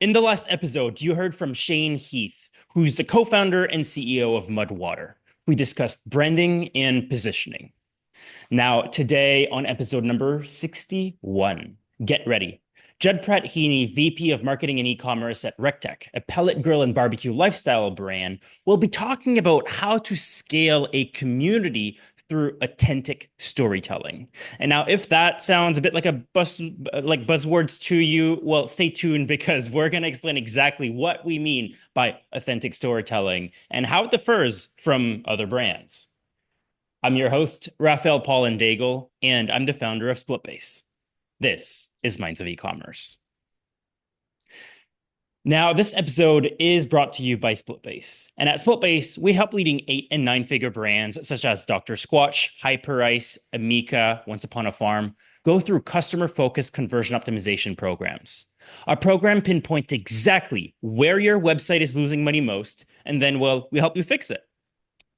In the last episode, you heard from Shane Heath, who's the co-founder and CEO of Mudwater. We discussed branding and positioning. Now, today on episode number 61, get ready. Judd Pratt, VP of Marketing and Ecommerce at RecTec, a pellet grill and barbecue lifestyle brand, will be talking about how to scale a community through authentic storytelling. And now, if that sounds a bit like buzzwords to you, well, stay tuned because we're going to explain exactly what we mean by authentic storytelling and how it differs from other brands. I'm your host, Raphael Paulin-Daigle, and I'm the founder of SplitBase. This is Minds of Ecommerce. Now, this episode is brought to you by SplitBase. And at SplitBase, we help leading 8- and 9-figure brands such as Dr Squatch, Hyperice, Amica, Once Upon a Farm, go through customer-focused conversion optimization programs. Our program pinpoints exactly where your website is losing money most, and then, we help you fix it.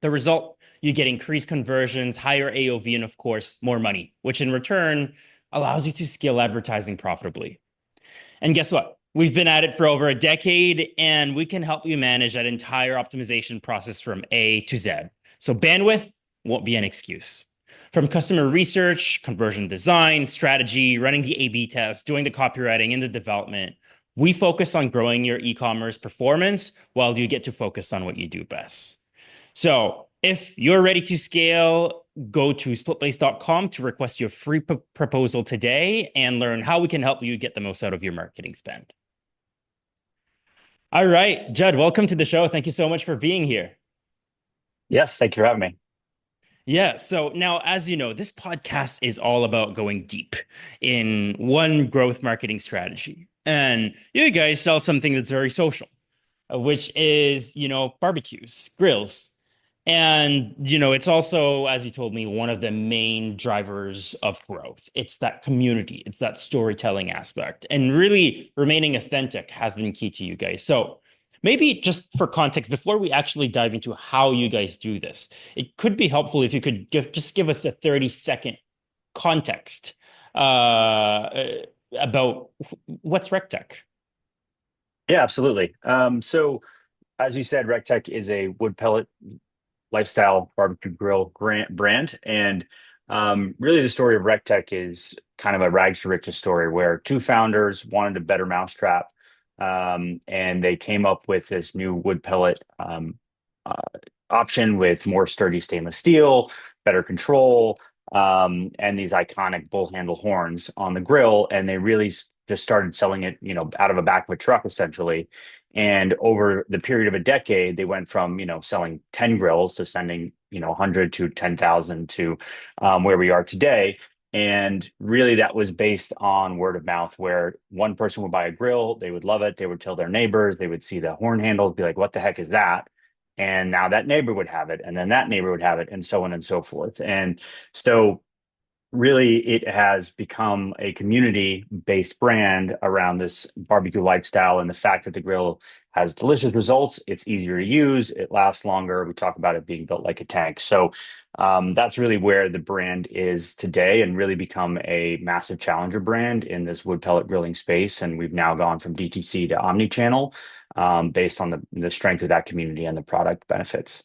The result, you get increased conversions, higher AOV, and of course, more money, which in return allows you to scale advertising profitably. And guess what? We've been at it for over a decade, and we can help you manage that entire optimization process from A to Z. So bandwidth won't be an excuse. From customer research, conversion design, strategy, running the A/B test, doing the copywriting and the development, we focus on growing your e-commerce performance while you get to focus on what you do best. So if you're ready to scale, go to splitbase.com to request your free proposal today and learn how we can help you get the most out of your marketing spend. All right, Judd, welcome to the show. Thank you so much for being here. Yes, thank you for having me. Yeah, so now, as you know, this podcast is all about going deep in one growth marketing strategy. And you guys sell something that's very social, which is, barbecues, grills. And, it's also, as you told me, one of the main drivers of growth. It's that community, it's that storytelling aspect. And really remaining authentic has been key to you guys. So maybe just for context, before we actually dive into how you guys do this, it could be helpful if you could give us a 30-second context about what's RecTec. Yeah, absolutely. So as you said, RecTec is a wood pellet lifestyle barbecue grill brand. And really the story of RecTec is kind of a rags to riches story where two founders wanted a better mousetrap. And they came up with this new wood pellet option with more sturdy stainless steel, better control, and these iconic bull handle horns on the grill. And they really just started selling it, out of the back of a truck, essentially. And over the period of a decade, they went from, selling 10 grills to sending, 100 to 10,000 to where we are today. And really, that was based on word of mouth, where one person would buy a grill, they would love it, they would tell their neighbors, they would see the horn handles, be like, what the heck is that? And now that neighbor would have it, and then that neighbor would have it, and so on and so forth. And so really it has become a community-based brand around this barbecue lifestyle, and the fact that the grill has delicious results, it's easier to use, it lasts longer. We talk about it being built like a tank. So that's really where the brand is today, and really become a massive challenger brand in this wood pellet grilling space. And we've now gone from DTC to omni-channel based on the strength of that community and the product benefits.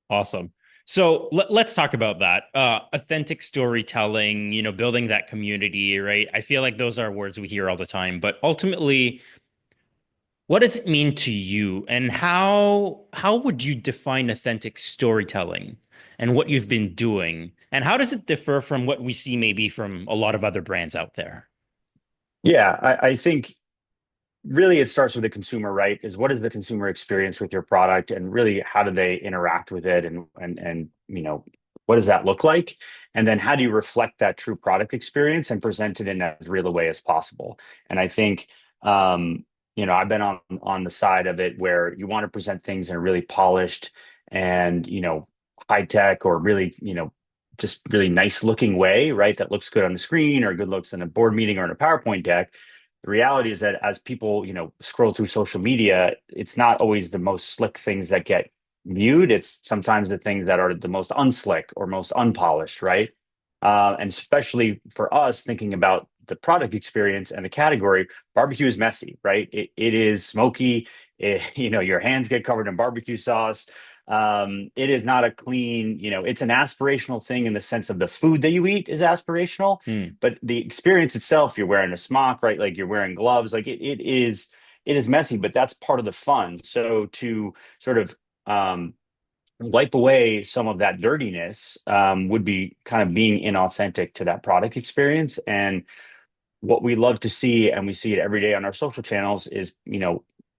Awesome. So let's talk about that. Authentic storytelling, building that community, right? I feel like those are words we hear all the time, but ultimately, what does it mean to you, and how would you define authentic storytelling and what you've been doing? And how does it differ from what we see maybe from a lot of other brands out there? Yeah, I think really it starts with the consumer, right? Is what is the consumer experience with your product, and really how do they interact with it, and what does that look like? And then how do you reflect that true product experience and present it in as real a way as possible? And I think I've been on the side of it where you want to present things in a really polished and high tech, or really just really nice looking way, right? That looks good on the screen, or good looks in a board meeting or in a PowerPoint deck. The reality is that as people, scroll through social media, it's not always the most slick things that get viewed. It's sometimes the things that are the most unslick or most unpolished, right? And especially for us, thinking about the product experience and the category, barbecue is messy, right? It is smoky. Your hands get covered in barbecue sauce. It is not a clean, it's an aspirational thing in the sense of the food that you eat is aspirational, Mm. but the experience itself, you're wearing a smock, right? Like you're wearing gloves, like it is messy, but that's part of the fun. So to sort of wipe away some of that dirtiness would be kind of being inauthentic to that product experience. And what we love to see, and we see it every day on our social channels, is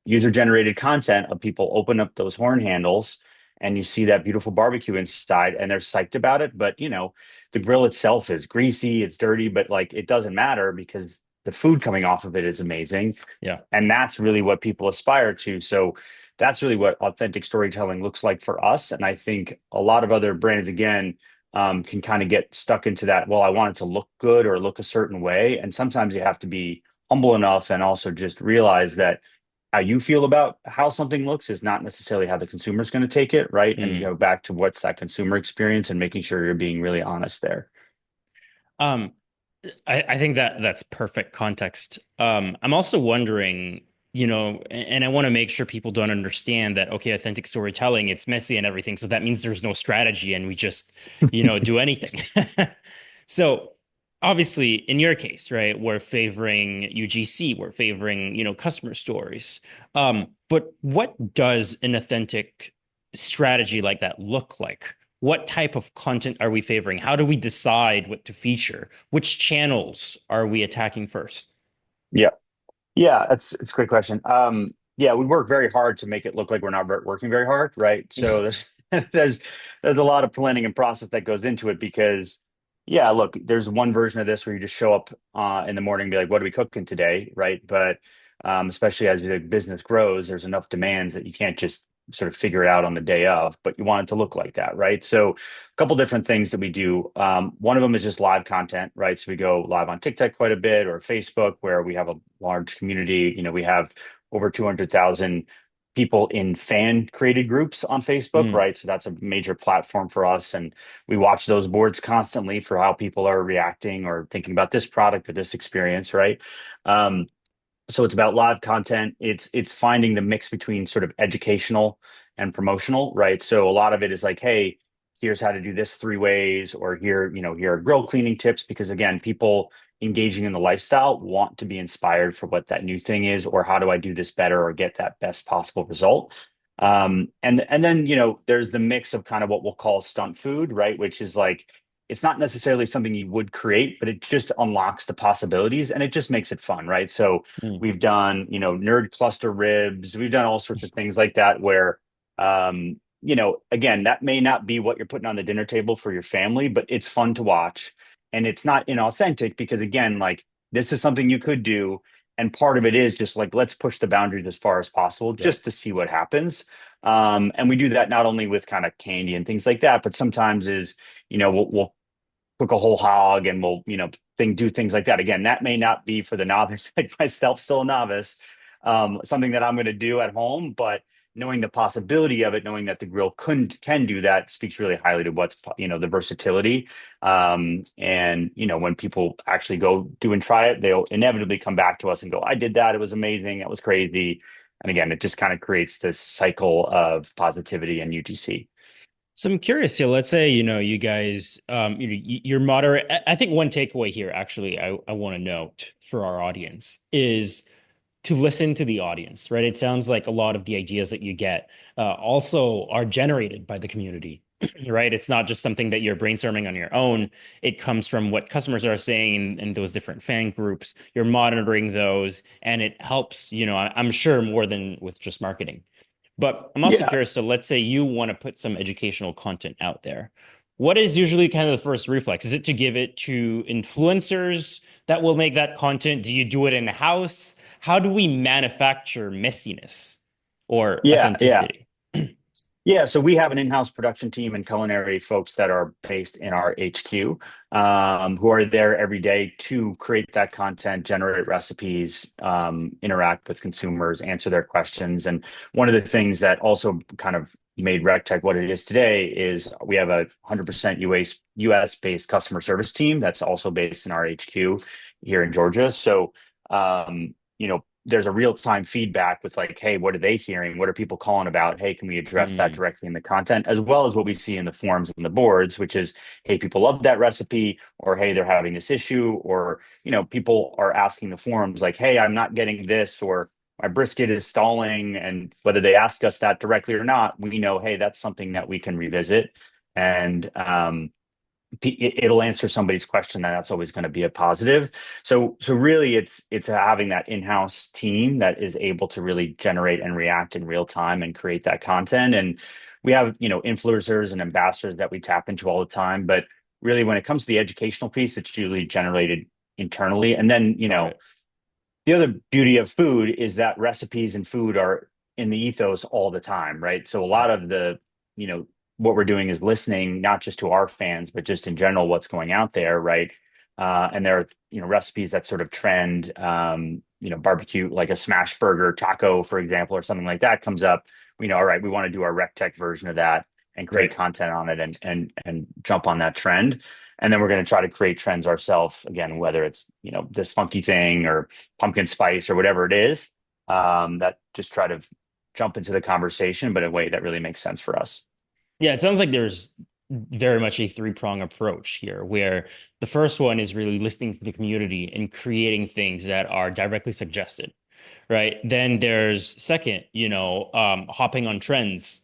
user generated content of people open up those horn handles and you see that beautiful barbecue inside and they're psyched about it. But the grill itself is greasy, it's dirty, but like it doesn't matter because the food coming off of it is amazing. Yeah. And that's really what people aspire to. So that's really what authentic storytelling looks like for us. And I think a lot of other brands, again, can kind of get stuck into that. Well, I want it to look good or look a certain way. And sometimes you have to be humble enough and also just realize that how you feel about how something looks is not necessarily how the consumer is going to take it, right? And Mm. go back to what's that consumer experience and making sure you're being really honest there. Um, I think that that's perfect context. I'm also wondering, and I want to make sure people don't understand that, okay, authentic storytelling, it's messy and everything. So that means there's no strategy and we just, do anything. So obviously in your case, right, we're favoring UGC, we're favoring, customer stories. But what does an authentic strategy like that look like? What type of content are we favoring? How do we decide what to feature? Which channels are we attacking first? Yeah. Yeah, it's a great question. Yeah, we work very hard to make it look like we're not working very hard, right? So there's there's there's a lot of planning and process that goes into it because, yeah, look, there's one version of this where you just show up in the morning and be like, what are we cooking today, right? But especially as the business grows, there's enough demands that you can't just sort of figure it out on the day of, but you want it to look like that, right? So a couple different things that we do. One of them is just live content, right? So we go live on TikTok quite a bit or Facebook where we have a large community. We have over 200,000 people in fan created groups on Facebook, Mm. right? So that's a major platform for us. And we watch those boards constantly for how people are reacting or thinking about this product or this experience, right? So it's about live content. It's finding the mix between sort of educational and promotional, right? So a lot of it is like, hey, here's how to do this 3 ways, or here are grill cleaning tips, because again, people engaging in the lifestyle want to be inspired for what that new thing is, or how do I do this better or get that best possible result. And then there's the mix of kind of what we'll call stunt food, right? Which is like it's not necessarily something you would create, but it just unlocks the possibilities and it just makes it fun, right? So Mm. we've done, nerd cluster ribs, we've done all sorts of things like that where, again, that may not be what you're putting on the dinner table for your family, but it's fun to watch. And it's not inauthentic because, again, like this is something you could do. And part of it is just like, let's push the boundaries as far as possible Yeah. just to see what happens. And we do that not only with kind of candy and things like that, but sometimes is, we'll cook a whole hog and we'll do things like that. Again, that may not be for the novice like myself, still a novice, something that I'm going to do at home, but knowing the possibility of it, knowing that the grill can do that speaks really highly to what's the versatility. And when people actually go do and try it, they'll inevitably come back to us and go, I did that, it was amazing, that was crazy. And again, it just kind of creates this cycle of positivity and UGC. So I'm curious here. Let's say, you guys, you're moderate. I think one takeaway here, actually, I want to note for our audience is to listen to the audience, right? It sounds like a lot of the ideas that you get also are generated by the community, right? It's not just something that you're brainstorming on your own. It comes from what customers are saying in those different fan groups. You're monitoring those, and it helps, I'm sure more than with just marketing. But I'm also Yeah. curious. So let's say you want to put some educational content out there. What is usually kind of the first reflex? Is it to give it to influencers that will make that content? Do you do it in house? How do we manufacture messiness or Yeah. Yeah. authenticity? Yeah, so we have an in-house production team and culinary folks that are based in our HQ, who are there every day to create that content, generate recipes, interact with consumers, answer their questions. And one of the things that also kind of made RecTec what it is today is we have a 100% US based customer service team that's also based in our HQ. here in Georgia. So, there's a real-time feedback with like, hey, what are they hearing? What are people calling about? Hey, can we address that Mm, directly in the content, as well as what we see in the forums and the boards, which is, hey, people love that recipe, or hey, they're having this issue, or people are asking the forums like, hey, I'm not getting this, or my brisket is stalling. And whether they ask us that directly or not, we know, hey, that's something that we can revisit. And it'll answer somebody's question, that's always going to be a positive. So really it's having that in-house team that is able to really generate and react in real time and create that content. And we have influencers and ambassadors that we tap into all the time, but really when it comes to the educational piece, it's usually generated internally. And then got it. the other beauty of food is that recipes and food are in the ethos all the time, right? So a lot of the, what we're doing is listening not just to our fans, but just in general what's going out there, right? And there are, recipes that sort of trend, barbecue, like a smash burger taco, for example, or something like that comes up. We know, all right, we want to do our RecTec version of that and create Right. content on it and jump on that trend. And then we're going to try to create trends ourselves again, whether it's this funky thing or pumpkin spice or whatever it is, that just try to jump into the conversation, but in a way that really makes sense for us. Yeah, it sounds like there's very much a three-prong approach here, where the first one is really listening to the community and creating things that are directly suggested, right? Then there's second, hopping on trends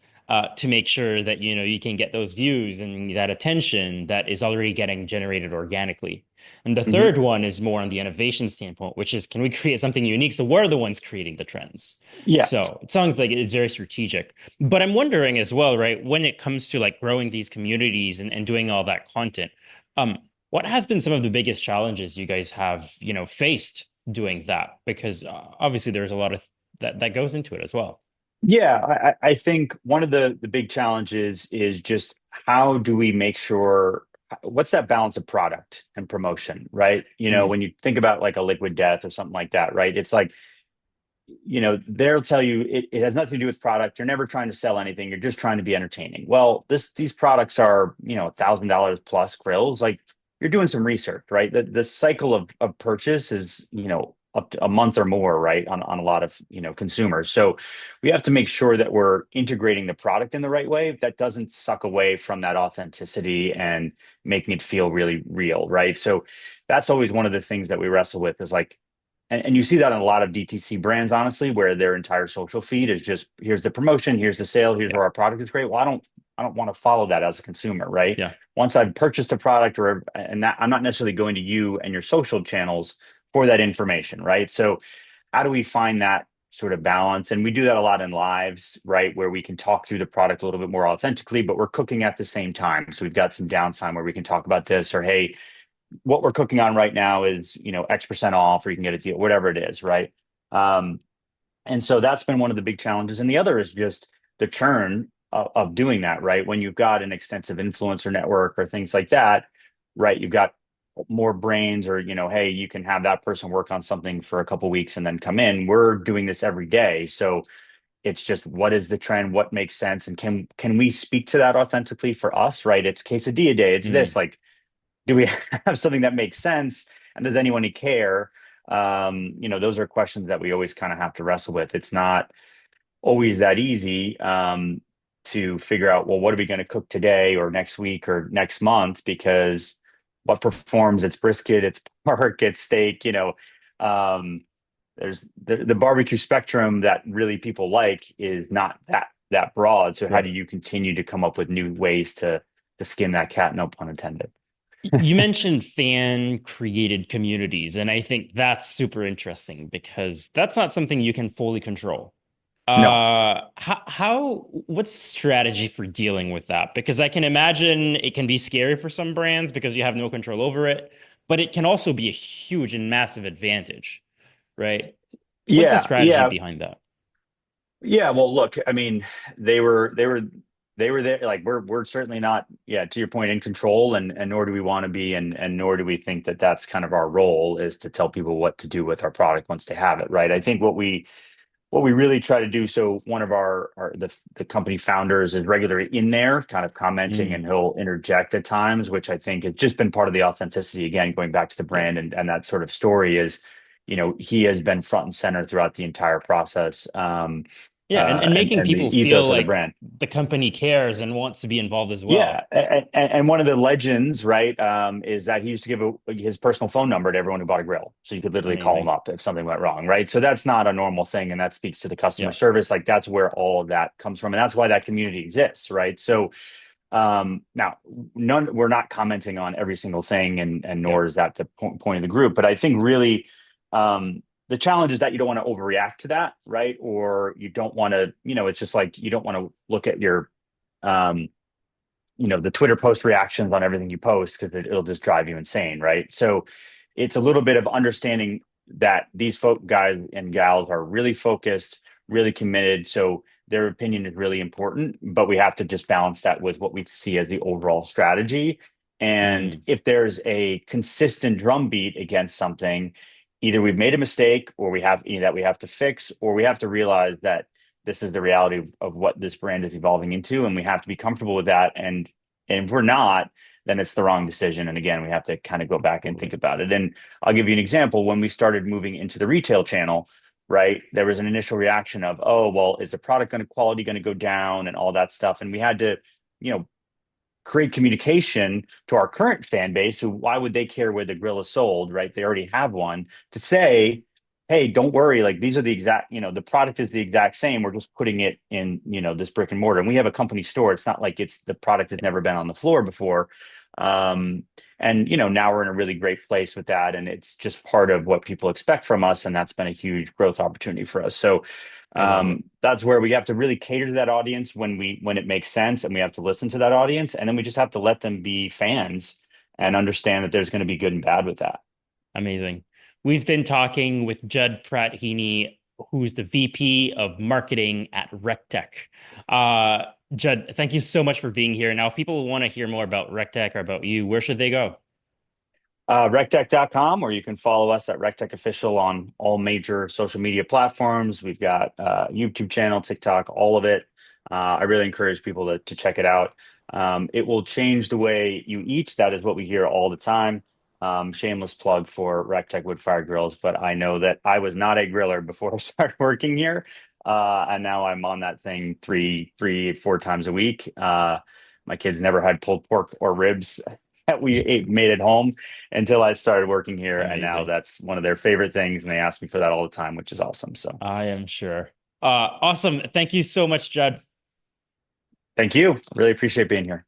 to make sure that you can get those views and that attention that is already getting generated organically. And the Mhm. third one is more on the innovation standpoint, which is can we create something unique? So we're the ones creating the trends. Yeah. So it sounds like it's very strategic. But I'm wondering as well, right, when it comes to like growing these communities and doing all that content, um, what has been some of the biggest challenges you guys have, faced doing that? Because obviously there's a lot of that goes into it as well. Yeah, I think one of the big challenges is just how do we make sure what's that balance of product and promotion, right? Mm, When you think about like a liquid death or something like that, right? It's like, they'll tell you it has nothing to do with product. You're never trying to sell anything. You're just trying to be entertaining. Well, these products are, $1,000 plus grills. Like you're doing some research, right? The cycle of purchase is, up to a month or more, right? On a lot of, consumers. So we have to make sure that we're integrating the product in the right way that doesn't suck away from that authenticity and making it feel really real, right? So that's always one of the things that we wrestle with is like, and you see that in a lot of DTC brands, honestly, where their entire social feed is just here's the promotion, here's the sale, here's yeah, where our product is great. Well, I don't want to follow that as a consumer, right? yeah. Once I've purchased a product I'm not necessarily going to you and your social channels for that information, right? So how do we find that sort of balance? And we do that a lot in lives, right? Where we can talk through the product a little bit more authentically, but we're cooking at the same time. So we've got some downtime where we can talk about this or, hey, what we're cooking on right now is, X% off, or you can get a deal, whatever it is, right? Um, and so that's been one of the big challenges. And the other is just the churn of doing that, right? When you've got an extensive influencer network or things like that, right? You've got more brains or, hey, you can have that person work on something for a couple of weeks and then come in. We're doing this every day. So it's just what is the trend, what makes sense, and can we speak to that authentically for us, right? It's quesadilla day. It's this Mm. like do we have something that makes sense and does anyone care? Those are questions that we always kind of have to wrestle with. It's not always that easy to figure out, well, what are we going to cook today or next week or next month, because what performs, it's brisket, it's pork, it's steak. Um, there's the barbecue spectrum that really people like is not that broad. So how do Right. you continue to come up with new ways to skin that cat, no pun intended? You mentioned fan created communities, and I think that's super interesting because that's not something you can fully control. No. What's the strategy for dealing with that? Because I can imagine it can be scary for some brands because you have no control over it, but it can also be a huge and massive advantage, right? What's the Yeah, strategy yeah, behind that? yeah. Well, look, I mean, they were they were they were there. Like we're certainly not, yeah, to your point, in control, and nor do we want to be, and nor do we think that that's kind of our role is to tell people what to do with our product once they have it, right? I think what we what we really try to do. So one of the company founders is regularly in there, kind of commenting, Mm, and he'll interject at times, which I think has just been part of the authenticity. Again, going back to the yeah. brand and that sort of story is, he has been front and center throughout the entire process, Yeah, and making and the people feel ethos of the like brand. the company cares and wants to be involved as Yeah, well. and one of the legends, right, is that he used to give his personal phone number to everyone who bought a grill, so you could literally call him Amazing. up if something went wrong, right? So that's not a normal thing, and that speaks to the customer Yeah. service. Like that's where all of that comes from, and that's why that community exists, right? So now, we're not commenting on every single thing, and Yeah. nor is that the point of the group. But I think really, the challenge is that you don't want to overreact to that, right? Or you don't want to, it's just like you don't want to look at your um, the Twitter post reactions on everything you post because it'll just drive you insane, right? So it's a little bit of understanding that these folk guys and gals are really focused, really committed. So their opinion is really important, but we have to just balance that with what we see as the overall strategy. And Mm, if there's a consistent drumbeat against something, either we've made a mistake, or we have that we have to fix, or we have to realize that this is the reality of what this brand is evolving into, and we have to be comfortable with that. And if we're not, then it's the wrong decision. And again, we have to kind of go back and think totally. about it. And I'll give you an example. When we started moving into the retail channel, right, there was an initial reaction of, oh, well, is the product quality going to go down and all that stuff? And we had to, you know, create communication to our current fan base, who, why would they care where the grill is sold, right? They already have one, to say, hey, don't worry, like these are the exact, the product is the exact same. We're just putting it in, this brick and mortar. And we have a company store. It's not like it's the product has never been on the floor before. Um, and now we're in a really great place with that. And it's just part of what people expect from us. And that's been a huge growth opportunity for us. So I love it. that's where we have to really cater to that audience when it makes sense, and we have to listen to that audience, and then we just have to let them be fans and understand that there's going to be good and bad with that. Amazing. We've been talking with Judd Pratt, who's the VP of marketing at RecTec. Uh, Judd, thank you so much for being here. Now, if people want to hear more about RecTec or about you, where should they go? RecTec.com, or you can follow us at RecTec Official on all major social media platforms. We've got YouTube channel, TikTok, all of it. I really encourage people to check it out. It will change the way you eat. That is what we hear all the time. Shameless plug for RecTec wood fire grills, but I know that I was not a griller before I started working here, and now I'm on that thing 4 times a week. My kids never had pulled pork or ribs that made at home until I started working here, and now Amazing. that's one of their favorite things, and they ask me for that all the time, which is awesome. So, I am sure. Awesome. Thank you so much, Judd. thank you. Really appreciate being here.